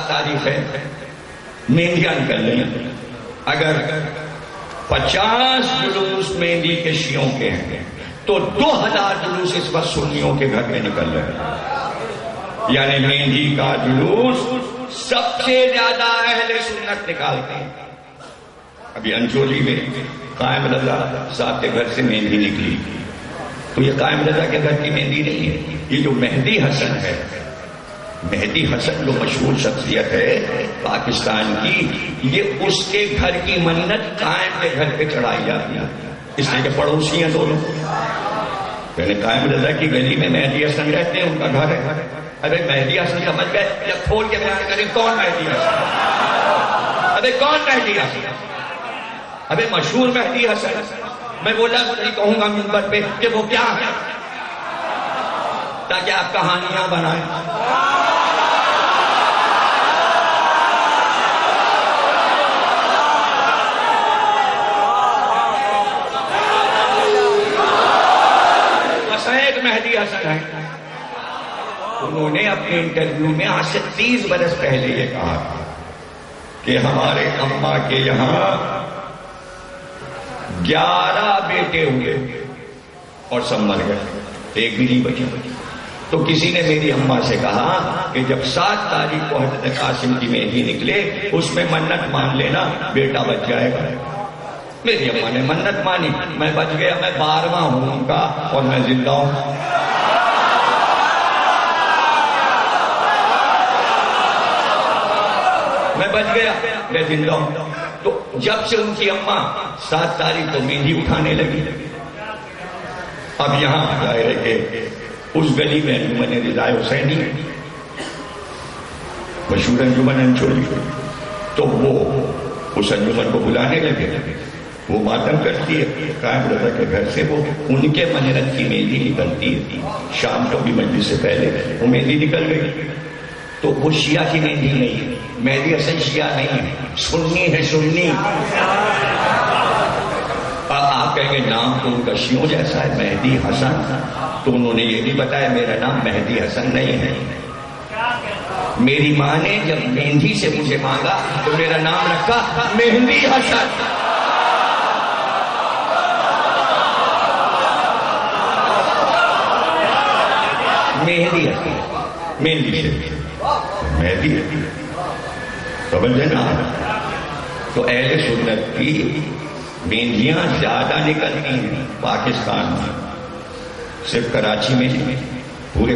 تاریخ ہے مہندیاں نکل رہی ہیں. اگر 50 جلوس مہندی کے شیعوں کے ہیں تو 2000 جلوس اس وقت سنیوں کے گھر میں نکل رہے ہیں. یعنی مہندی کا جلوس سب سے زیادہ اہل سنت نکالتے ہیں. ابھی انچولی میں قائم رضا صاحب کے گھر سے مہندی نکلی تو یہ قائم رضا کے گھر کی مہندی نہیں ہے. یہ جو مہدی حسن ہے، مہدی حسن جو مشہور شخصیت ہے پاکستان کی، یہ اس کے گھر کی منت قائم کے گھر پہ چڑھائی جاتی ہے. اس لیے کہ پڑوسی ہیں دونوں. پہلے قائم رضا کی گلی میں مہدی حسن رہتے ہیں، ان کا گھر ہے. ارے مہدی حسن سمجھ گئے؟ جب کھول کے بیان کریں کون مہدی حسن؟ ارے کون مہدی حسن؟ ابے مشہور مہدی حسن. میں بولا نہیں کہوں گا منبر پہ کہ وہ کیا ہے تاکہ آپ کہانیاں بنائیں. ایک مہدی حسن ہے، انہوں نے اپنے انٹرویو میں آج سے 30 برس پہلے یہ کہا کہ ہمارے اماں کے یہاں 11 بیٹے ہوئے اور سب مر گئے، ایک بھی نہیں بچی. تو کسی نے میری اماں سے کہا کہ جب 7 تاریخ کو حضرت قاسم کی مہندی نکلے اس میں منت مان لینا بیٹا بچ جائے گا. میری اماں نے منت مانی، میں بچ گیا. میں 12واں ہوں ان کا اور میں زندہ ہوں. میں بچ گیا، میں زندہ ہوں. تو جب سے ان کی اماں 7 تاریخ کو مہندی اٹھانے لگی. اب یہاں ظاہر ہے کہ اس گلی میں انجمن رضا حسینی مشہور انجمن انچولی، تو وہ اس انجمن کو بلانے لگے. وہ ماتم کرتی ہے قائم رضا کے گھر سے، وہ ان کے منت کی مہندی نکلتی ہے. شام کو بھی مجلس سے پہلے وہ مہندی نکل گئی. تو وہ شیعہ کی مہندی نہیں ہے، مہدی حسن شیعہ نہیں ہے، سنی ہے. سنی آپ کہیں گے نام تو ان کا شیعوں جیسا ہے مہدی حسن، تو انہوں نے یہ بھی بتایا میرا نام مہدی حسن نہیں ہے. میری ماں نے جب مہندی سے مجھے مانگا تو میرا نام رکھا مہندی حسن. مہندی حسن، مہندی سے مہندی سمجھ لینا. تو اہل سنت کی مہندیاں زیادہ نکلتی ہیں پاکستان میں، صرف کراچی میں نہیں، پورے